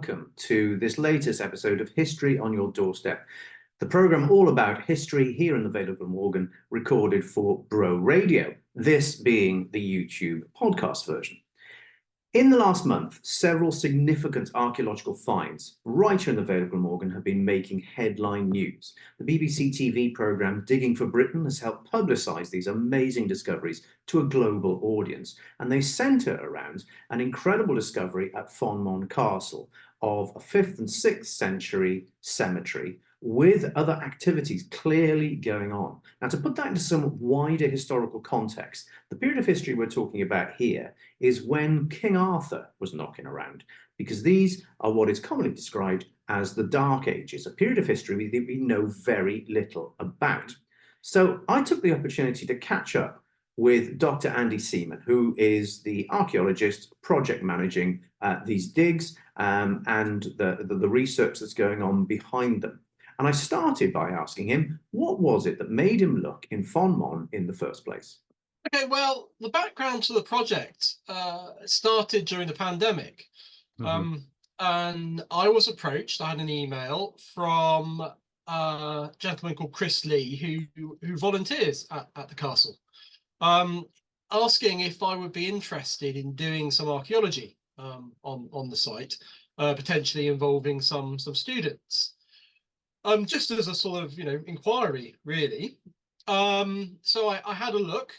welcome to this latest episode of History on Your Doorstep, the programme all about history here in the Vale of Glamorgan, recorded for Bro Radio, this being the YouTube podcast version. In the last month, several significant archaeological finds right here in the Vale of Glamorgan have been making headline news. The BBC TV programme Digging for Britain has helped publicise these amazing discoveries to a global audience, and they centre around an incredible discovery at Fonmon Castle of a 5th and 6th century cemetery with other activities clearly going on. Now, to put that into some wider historical context, the period of history we're talking about here is when King Arthur was knocking around, because these are what is commonly described as the Dark Ages, a period of history that we know very little about. So I took the opportunity to catch up with Dr. Andy Seaman, who is the archaeologist project managing these digs and the research that's going on behind them. And I started by asking him, what was it that made him look in Fonmon in the first place? Okay, well, the background to the project started during the pandemic. And I was approached, I had an email from a gentleman called Chris Lee, who volunteers at the castle, asking if I would be interested in doing some archaeology on the site, potentially involving some students. Just as a sort of, inquiry, really. So I had a look.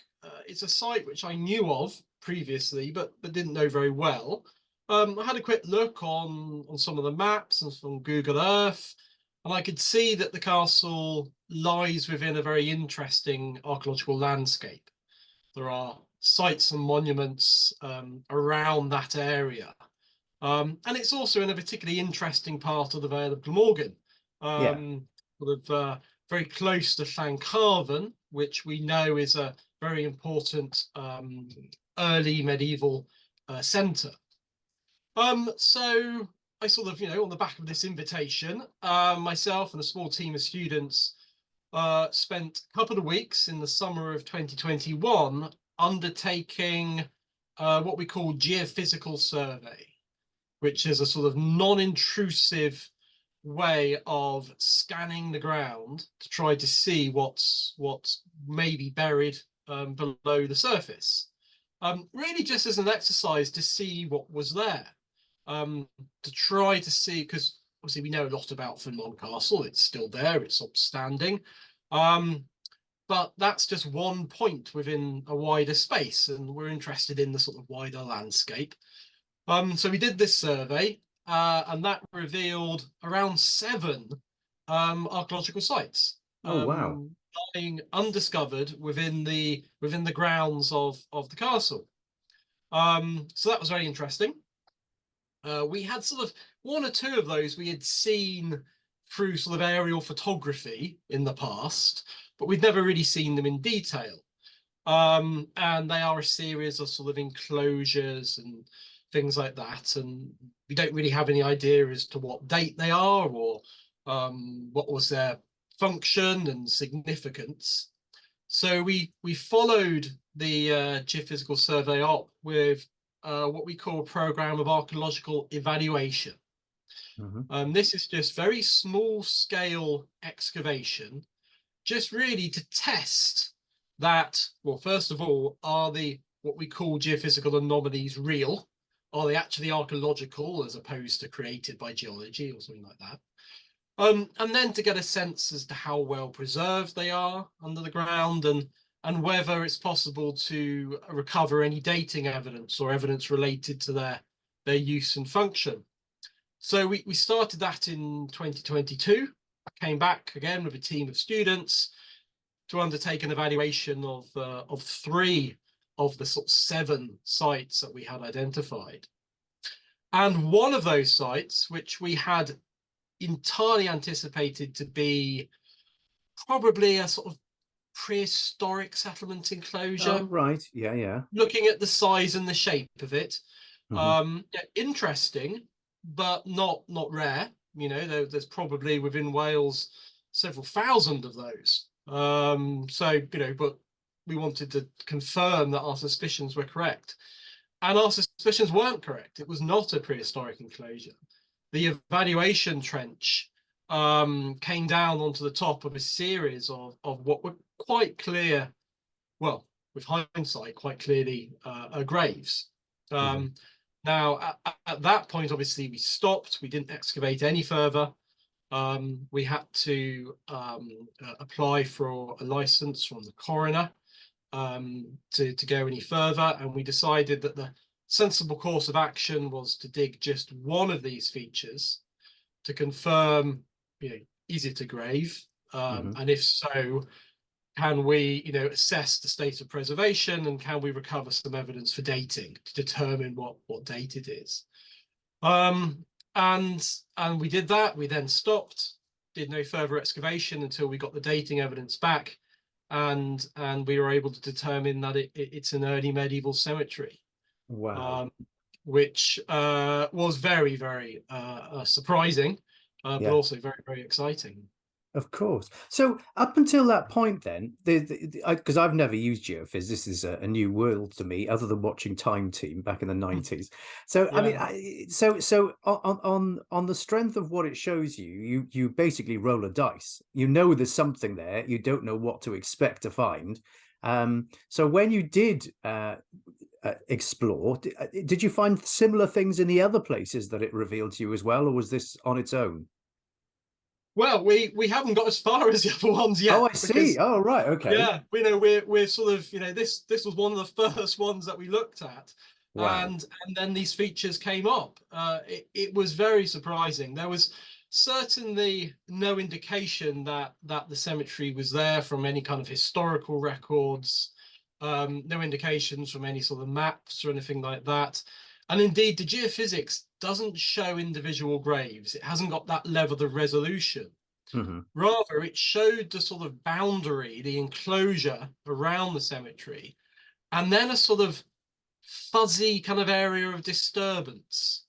It's a site which I knew of previously, but didn't know very well. I had a quick look on some of the maps and from Google Earth, and I could see that the castle lies within a very interesting archaeological landscape. There are sites and monuments around that area. And it's also in a particularly interesting part of the Vale of Glamorgan. Very close to Llancarvan, which we know is a very important early medieval centre. So I sort of, on the back of this invitation, myself and a small team of students spent a couple of weeks in the summer of 2021 undertaking what we call geophysical survey, which is a sort of non-intrusive way of scanning the ground to try to see what's maybe buried below the surface. Really just as an exercise to see what was there, to try to see, because obviously we know a lot about Fonmon Castle. It's still there, it's upstanding, but that's just one point within a wider space, and we're interested in the sort of wider landscape. So we did this survey, and that revealed around 7 archaeological sites. Oh, wow. Lying undiscovered within the grounds of the castle. So that was very interesting. We had sort of 1 or 2 of those we had seen through sort of aerial photography in the past, but we'd never really seen them in detail. And they are a series of sort of enclosures and things like that, and we don't really have any idea as to what date they are or what was their function and significance. So we followed the geophysical survey up with what we call a program of archaeological evaluation. This is just very small scale excavation, just really to test that, well, first of all, are what we call geophysical anomalies real? Are they actually archaeological as opposed to created by geology or something like that? And then to get a sense as to how well preserved they are under the ground, and whether it's possible to recover any dating evidence or evidence related to their use and function. So we started that in 2022. I came back again with a team of students to undertake an evaluation of 3 of the sort of 7 sites that we had identified. And one of those sites, which we had entirely anticipated to be probably a sort of prehistoric settlement enclosure. Oh, right. Yeah. Looking at the size and the shape of it. Interesting, but not rare. There's probably within Wales several thousand of those. But we wanted to confirm that our suspicions were correct. And our suspicions weren't correct. It was not a prehistoric enclosure. the evaluation trench came down onto the top of a series of what were quite clear, well, with hindsight, quite clearly graves. Now, at that point, obviously, we stopped. We didn't excavate any further. We had to apply for a license from the coroner to go any further, and we decided that the sensible course of action was to dig just one of these features to confirm, is it a grave? And if so, can we, assess the state of preservation, and can we recover some evidence for dating to determine what date it is? And we did that. We then stopped, did no further excavation until we got the dating evidence back, and we were able to determine that it's an early medieval cemetery. Wow. Which was very, very surprising, but also very, very exciting. Of course. So up until that point, then, because I've never used geophys, this is a new world to me, other than watching Time Team back in the 90s. So I mean, so on the strength of what it shows you, you basically roll a dice. You know there's something there. You don't know what to expect to find. So when you did explore, did you find similar things in the other places that it revealed to you as well, or was this on its own? Well, we haven't got as far as the other ones yet. Oh, I see. Oh, right. Okay. Yeah, we're sort of, this was one of the first ones that we looked at. Wow. And then these features came up. It was very surprising. There was certainly no indication that the cemetery was there from any kind of historical records, no indications from any sort of maps or anything like that. And indeed, the geophysics doesn't show individual graves. It hasn't got that level of resolution. Rather, it showed the sort of boundary, the enclosure around the cemetery, and then a sort of fuzzy kind of area of disturbance,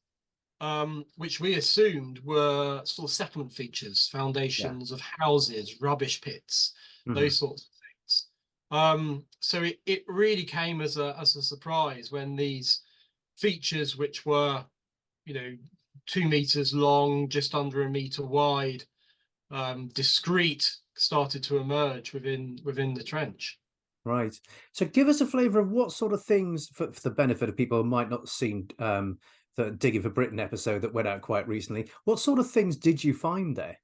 which we assumed were sort of settlement features, foundations of houses, rubbish pits, those sorts of things. So it really came as a surprise when these features, which were 2 meters long, just under a meter wide, discrete, started to emerge within the trench. Right. So give us a flavour of what sort of things, for the benefit of people who might not have seen the Digging for Britain episode that went out quite recently, what sort of things did you find there?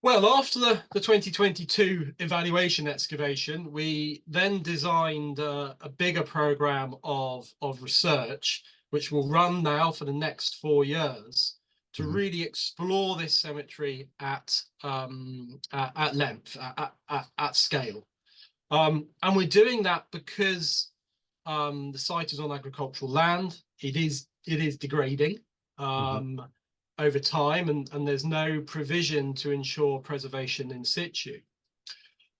Well, after the 2022 evaluation excavation, we then designed a bigger programme of research, which will run now for the next 4 years, to really explore this cemetery at length, at scale. And we're doing that because the site is on agricultural land. It is degrading over time, and there's no provision to ensure preservation in situ.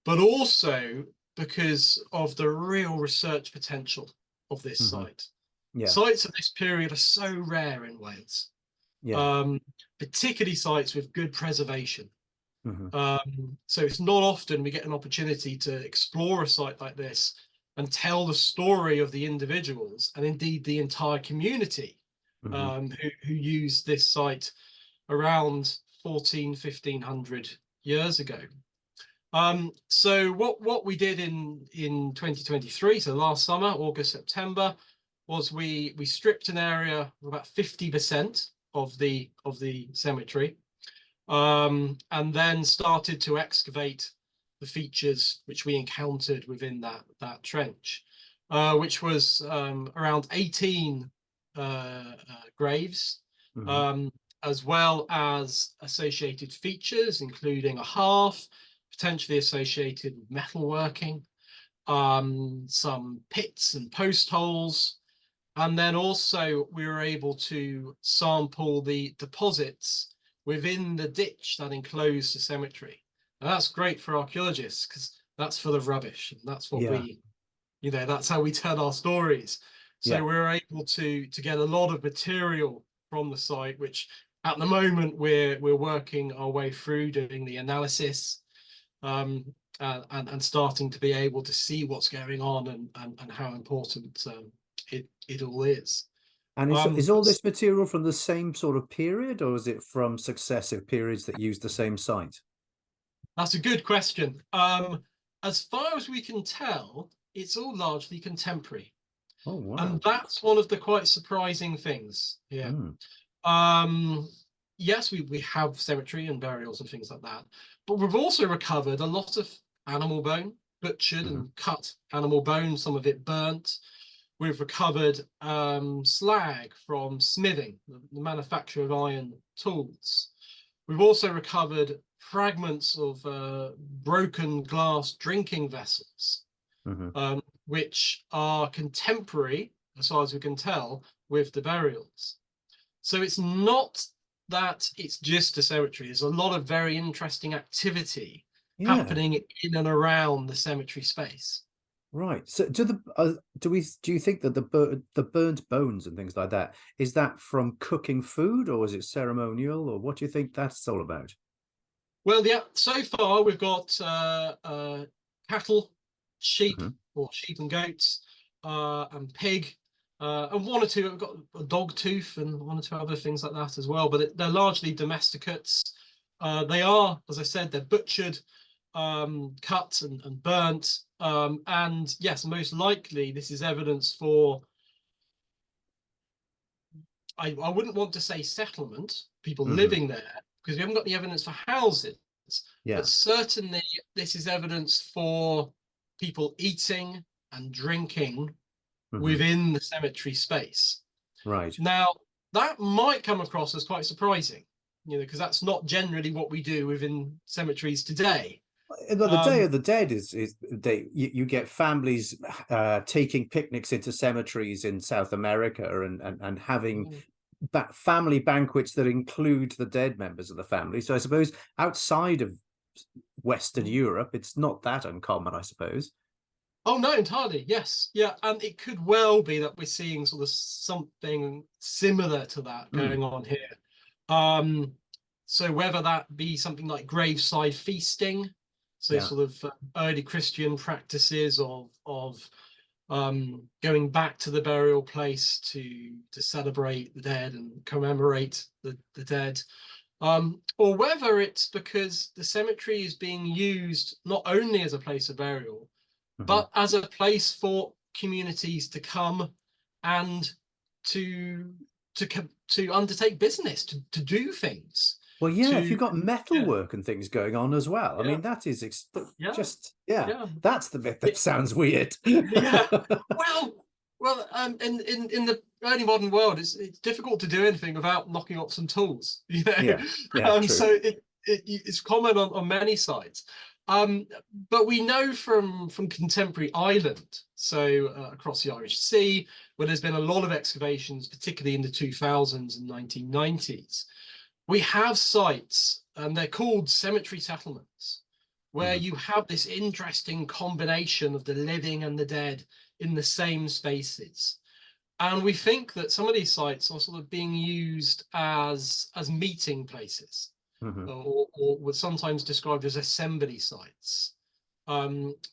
But also because of the real research potential of this site. Sites of this period are so rare in Wales, particularly sites with good preservation. So it's not often we get an opportunity to explore a site like this and tell the story of the individuals, and indeed the entire community who used this site around 1500 years ago. So what we did in 2023, so last summer, August, September, was we stripped an area of about 50% of the cemetery, and then started to excavate the features which we encountered within that trench, which was around 18 graves, as well as associated features, including a hearth, potentially associated with metalworking, some pits and post holes. And then also we were able to sample the deposits within the ditch that enclosed the cemetery. And that's great for archaeologists because that's full of rubbish, and that's what we, that's how we tell our stories. So we're able to get a lot of material from the site, which at the moment we're working our way through, doing the analysis, and starting to be able to see what's going on and how important it all is. And is all But this material from the same sort of period, or is it from successive periods that use the same site? that's a good question. As far as we can tell, it's all largely contemporary. Oh, wow. And that's one of the quite surprising things here. Mm. Yes, we have cemetery and burials and things like that, but we've also recovered a lot of animal bone, butchered Mhm. and cut animal bone, some of it burnt. We've recovered slag from smithing, the manufacture of iron tools. We've also recovered fragments of broken glass drinking vessels, Mhm. which are contemporary, as far as we can tell, with the burials. So it's not that it's just a cemetery. There's a lot of very interesting activity Yeah. happening in and around the cemetery space. Right. So do you think that the burnt bones and things like that, is that from cooking food, or is it ceremonial, or what do you think that's all about? Well, yeah, so far we've got cattle, sheep, Mhm. or sheep and goats, and pig, and one or two. We've got a dog tooth and one or two other things like that as well. But they're largely domesticates. They are, as I said, they're butchered, cut and burnt. And yes, most likely this is evidence for. I wouldn't want to say settlement, people Mhm. living there, because we haven't got the evidence for houses, but Yeah. certainly this is evidence for people eating and drinking Mhm. within the cemetery space. Right. Now, that might come across as quite surprising, because that's not generally what we do within cemeteries today. Well, the Day Um, of the Dead is you get families taking picnics into cemeteries in South America, and having family banquets that include the dead members of the family. So I suppose outside of Western Europe, it's not that uncommon, I suppose. Oh no, entirely. Yes. Yeah. And it could well be that we're seeing sort of something similar to that Mm. going on here. Um, so whether that be something like graveside feasting, so Yeah. sort of early Christian practices of going back to the burial place to celebrate the dead and commemorate the dead, or whether it's because the cemetery is being used not only as a place of burial, Mhm. but as a place for communities to come and to to undertake business, to do things, Well, yeah, if to you've got metal yeah, work and things going on as well, I yeah, mean, that is yeah, just, yeah, yeah, that's the bit that it, sounds weird. yeah. Well, in the early modern world, it's difficult to do anything without knocking off some tools, Yeah, yeah, true. So it's common on many sides. But we know from contemporary Ireland, so across the Irish Sea, where there's been a lot of excavations, particularly in the 2000s and 1990s, we have sites, and they're called cemetery settlements, where Mhm. you have this interesting combination of the living and the dead in the same spaces. And we think that some of these sites are sort of being used as meeting places, Mhm. or were sometimes described as assembly sites,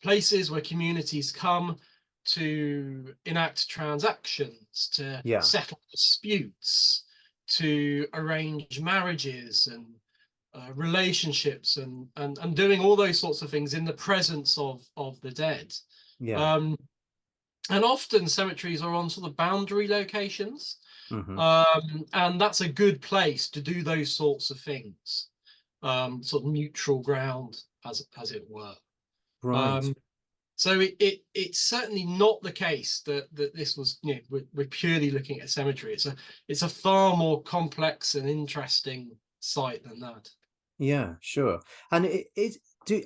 places where communities come to enact transactions, to Yeah, settle disputes, to arrange marriages and relationships, and doing all those sorts of things in the presence of the dead. yeah. Um, and often cemeteries are on sort of boundary locations, Mhm. and that's a good place to do those sorts of things, sort of neutral ground, as it were. Right. Um, so it's certainly not the case that this was, we're purely looking at a cemetery. It's a far more complex and interesting site than that. Yeah, sure. And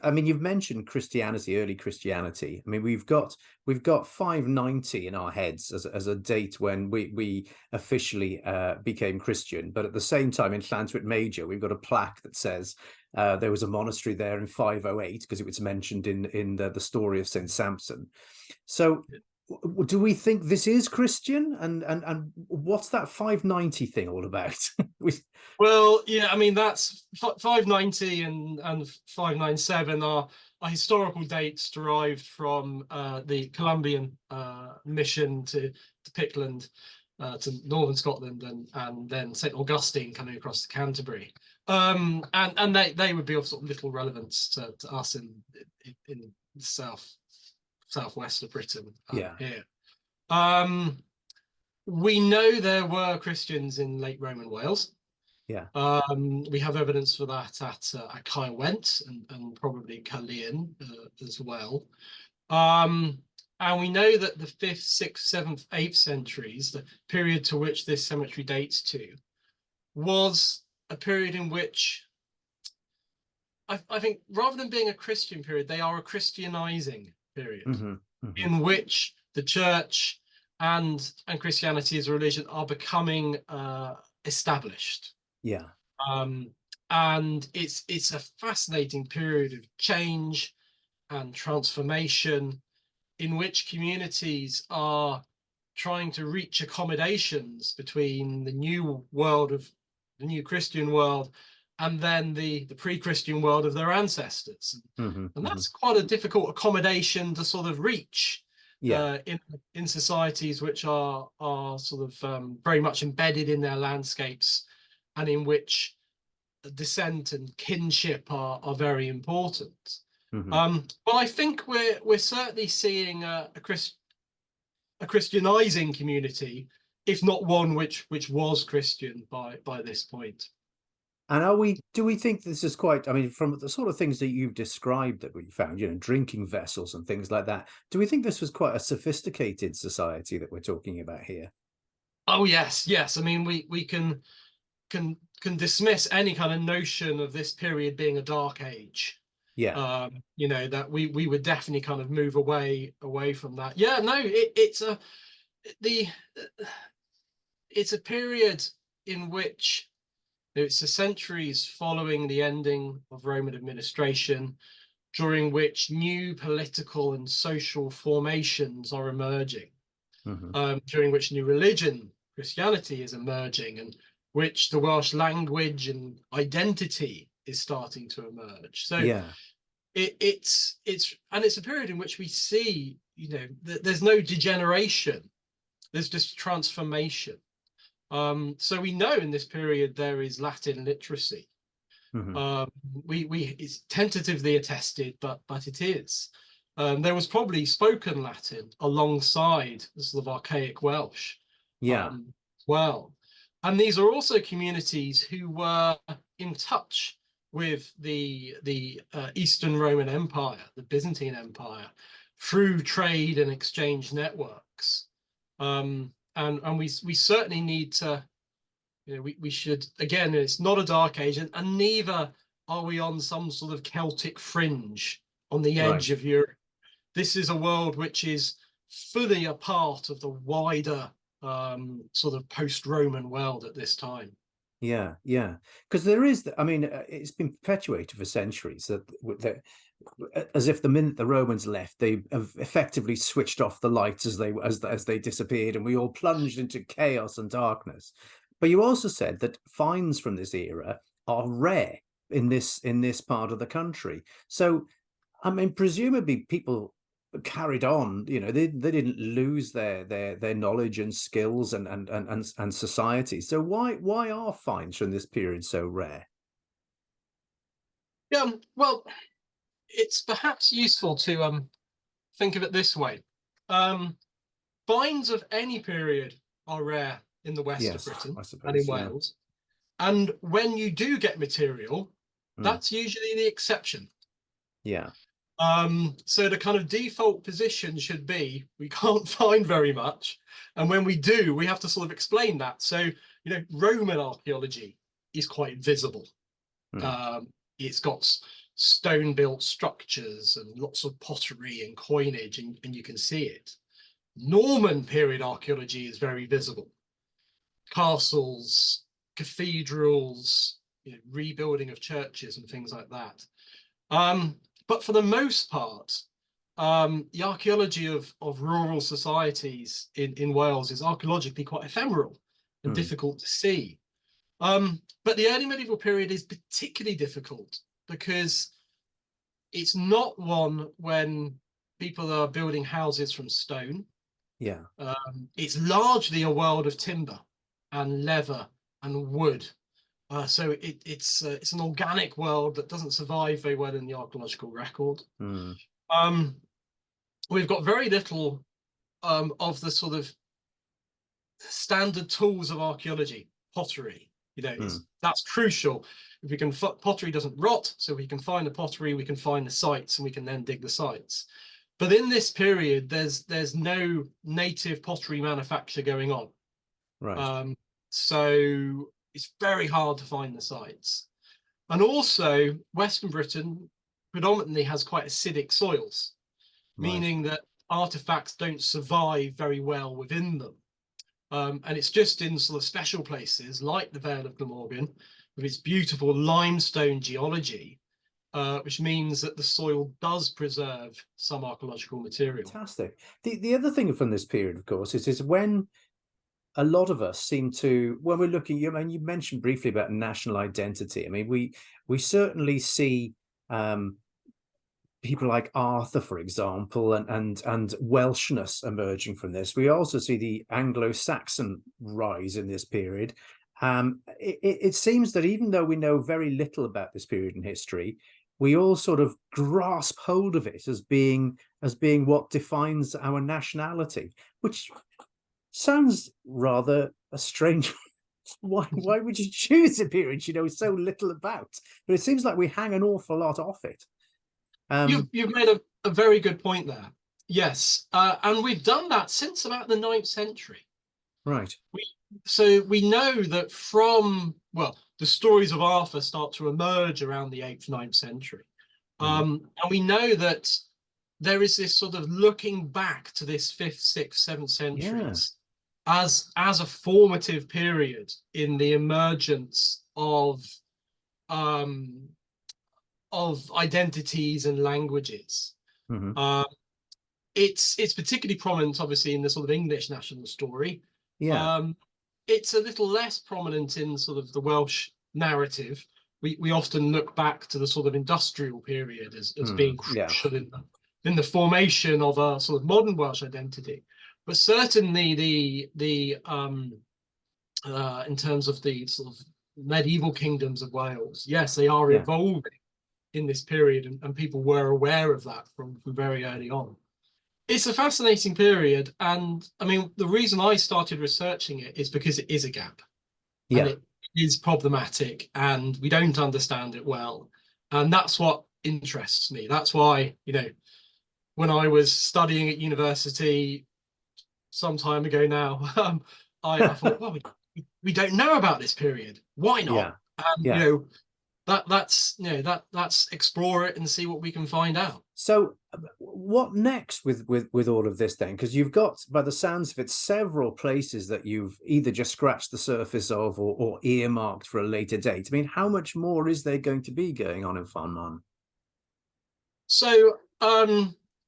I mean, you've mentioned Christianity, early Christianity. I mean, we've got 590 in our heads as a date when we officially became Christian. But at the same time, in Llantwit Major, we've got a plaque that says there was a monastery there in 508 because it was mentioned in the story of Saint Samson. So do we think this is Christian? And what's that 590 thing all about? Well, yeah, I mean that's 590 and 597 are historical dates derived from the Columbian mission to Pitland. to northern Scotland, and then St Augustine coming across to Canterbury, and they would be of sort of little relevance to us in the southwest of Britain here. We know there were Christians in late Roman Wales. Yeah. We have evidence for that at Caerwent and probably Caerleon as well. And we know that the 5th, 6th, 7th, 8th centuries, the period to which this cemetery dates to, was a period in which I think, rather than being a Christian period, they are a Christianizing period, in which the church and Christianity as a religion are becoming established. Yeah. And it's a fascinating period of change and transformation, in which communities are trying to reach accommodations between the new Christian world and then the pre-Christian world of their ancestors. And that's quite a difficult accommodation to sort of reach in societies which are sort of very much embedded in their landscapes, and in which descent and kinship are very important. But I think we're certainly seeing a Christianizing community, if not one which was Christian by this point. And do we think this is quite, I mean, from the sort of things that you've described that we found, drinking vessels and things like that, do we think this was quite a sophisticated society that we're talking about here? Oh, yes. I mean, we can dismiss any kind of notion of this period being a dark age. Yeah. That we would definitely kind of move away from that. Yeah, no, it's a period in which it's the centuries following the ending of Roman administration, during which new political and social formations are emerging, during which new religion, Christianity, is emerging, and which the Welsh language and identity is starting to emerge. So it's a period in which we see, there's no degeneration, there's just transformation. So we know in this period there is Latin literacy. It's tentatively attested, but it is. There was probably spoken Latin alongside the sort of archaic Welsh. Well, and these are also communities who were in touch with the Eastern Roman Empire, the Byzantine Empire, through trade and exchange networks. And we certainly need to, we should, again, it's not a dark age, and neither are we on some sort of Celtic fringe on the edge of Europe. This is a world which is fully a part of the wider sort of post-Roman world at this time. Yeah, because there is, I mean, it's been perpetuated for centuries that as if the minute the Romans left, they have effectively switched off the lights as they disappeared, and we all plunged into chaos and darkness. But you also said that finds from this era are rare in this part of the country. So, I mean, presumably people carried on. They didn't lose their knowledge and skills and society. So why are finds from this period so rare? Yeah, well, it's perhaps useful to think of it this way. Finds of any period are rare in the west of Britain, I suppose, and in Wales. And when you do get material, that's usually the exception. So the kind of default position should be we can't find very much, and when we do, we have to sort of explain that. So Roman archaeology is quite visible. It's got stone-built structures and lots of pottery and coinage, and you can see it. Norman period archaeology is very visible. Castles, cathedrals, rebuilding of churches and things like that. But for the most part, the archaeology of rural societies in Wales is archaeologically quite ephemeral and difficult to see. But the early medieval period is particularly difficult because it's not one when people are building houses from stone. Yeah. It's largely a world of timber and leather and wood. So it's an organic world that doesn't survive very well in the archaeological record. Mm. We've got very little of the sort of standard tools of archaeology, pottery. That's crucial. If we can, pottery doesn't rot, so we can find the pottery, we can find the sites, and we can then dig the sites. But in this period, there's no native pottery manufacture going on. Right. So it's very hard to find the sites. And also, Western Britain predominantly has quite acidic soils, meaning that artifacts don't survive very well within them. And it's just in sort of special places like the Vale of Glamorgan, with its beautiful limestone geology, which means that the soil does preserve some archaeological material. Fantastic. The other thing from this period, of course, is when a lot of us seem to, when we're looking, I mean, you mentioned briefly about national identity. I mean, we certainly see people like Arthur, for example, and Welshness emerging from this. We also see the Anglo-Saxon rise in this period. It seems that even though we know very little about this period in history, we all sort of grasp hold of it as being what defines our nationality, which sounds rather a strange. Why would you choose a period you know so little about? But it seems like we hang an awful lot off it. You've made a very good point there. Yes, and we've done that since about the 9th century. Right. So we know that from, well, the stories of Arthur start to emerge around the 8th, 9th century. And we know that there is this sort of looking back to this 5th, 6th, 7th centuries as a formative period in the emergence of identities and languages. It's particularly prominent, obviously, in the sort of English national story. It's a little less prominent in sort of the Welsh narrative. We often look back to the sort of industrial period as being crucial in the formation of a sort of modern Welsh identity. But certainly the in terms of the sort of medieval kingdoms of Wales, yes, they are evolving in this period, and people were aware of that from very early on. It's a fascinating period, and I mean, the reason I started researching it is because it is a gap, and it is problematic, and we don't understand it well, and that's what interests me. That's why, when I was studying at university some time ago now, I thought, well, we don't know about this period. Why not? And let's explore it and see what we can find out. So what next with all of this then? Because you've got, by the sounds of it, several places that you've either just scratched the surface of or earmarked for a later date. I mean, how much more is there going to be going on in Fonmon? So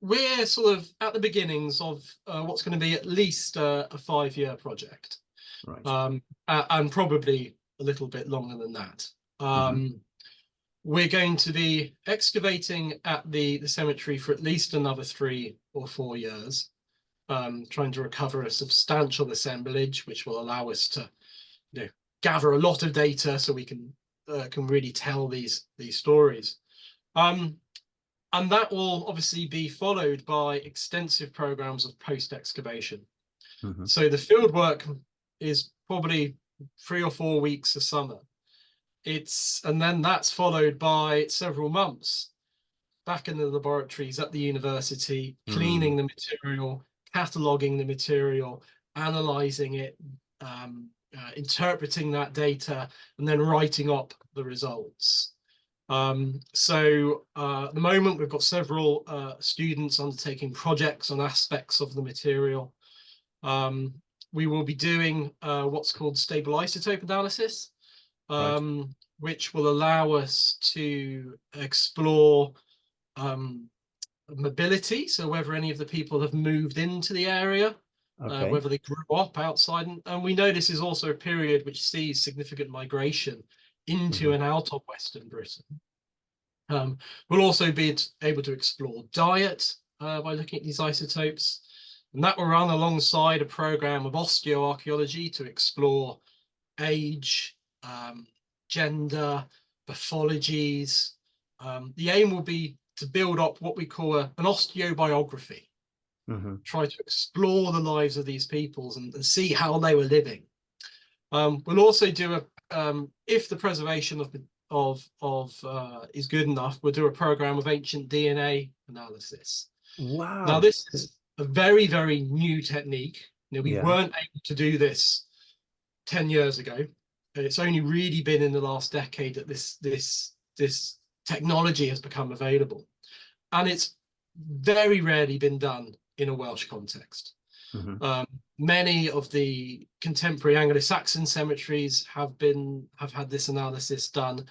we're sort of at the beginnings of what's going to be at least a 5-year project, and probably a little bit longer than that. We're going to be excavating at the cemetery for at least another 3 or 4 years, trying to recover a substantial assemblage, which will allow us to gather a lot of data so we can really tell these stories. And that will obviously be followed by extensive programs of post-excavation. So the field work is probably 3 or 4 weeks a summer. And then that's followed by several months back in the laboratories at the university, cleaning the material, cataloguing the material, analysing it, interpreting that data, and then writing up the results. So at the moment, we've got several students undertaking projects on aspects of the material. We will be doing what's called stable isotope analysis, which will allow us to explore mobility. So whether any of the people have moved into the area, whether they grew up outside. And we know this is also a period which sees significant migration into and out of Western Britain. We'll also be able to explore diet by looking at these isotopes. And that will run alongside a program of osteoarchaeology to explore age, gender, pathologies. The aim will be to build up what we call an osteobiography, try to explore the lives of these peoples and see how they were living. We'll also do if the preservation is good enough, we'll do a program of ancient DNA analysis. Wow. Now, this is a very, very new technique. We Yeah. weren't able to do this 10 years ago. It's only really been in the last decade that this technology has become available. And it's very rarely been done in a Welsh context. Many of the contemporary Anglo-Saxon cemeteries have had this analysis done,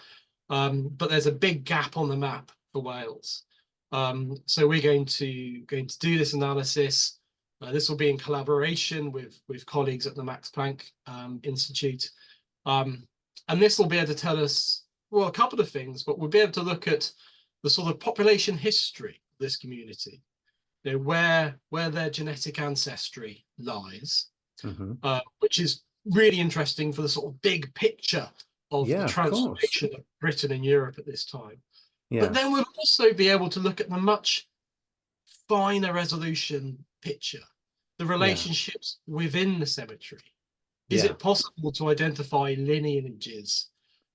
but there's a big gap on the map for Wales. So we're going to do this analysis. This will be in collaboration with colleagues at the Max Planck Institute, and this will be able to tell us, well, a couple of things, but we'll be able to look at the sort of population history of this community, where their genetic ancestry lies, which is really interesting for the sort of big picture of the transformation of Britain and Europe at this time. But then we'll also be able to look at the much finer resolution picture, the relationships within the cemetery. Is it possible to identify lineages,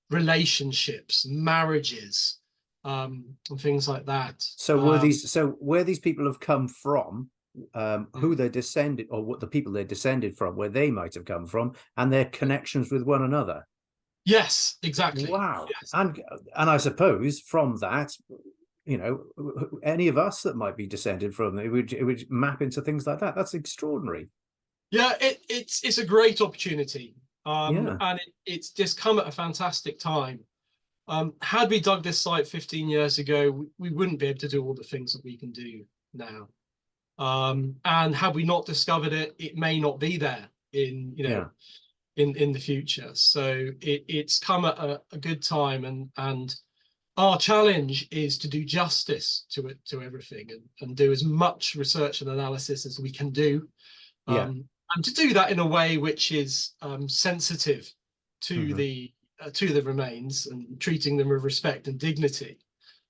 relationships, marriages, and things like that? So where these people have come from, who they're descended, or what the people they're descended from, where they might have come from, and their connections with one another. Yes, exactly. Wow. Yes. And I suppose from that, any of us that might be descended from it would map into things like that. That's extraordinary. Yeah, it's a great opportunity. And it's just come at a fantastic time. Had we dug this site 15 years ago, we wouldn't be able to do all the things that we can do now. And had we not discovered it, it may not be there in the future. So it's come at a good time, and our challenge is to do justice to everything and do as much research and analysis as we can do. And to do that in a way which is sensitive to the remains and treating them with respect and dignity,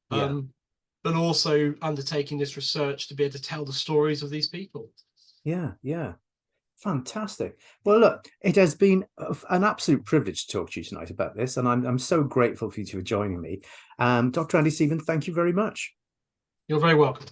but also undertaking this research to be able to tell the stories of these people. Fantastic. Well, look, it has been an absolute privilege to talk to you tonight about this, and I'm so grateful for you for joining me. Dr. Andy Seaman, thank you very much. You're very welcome.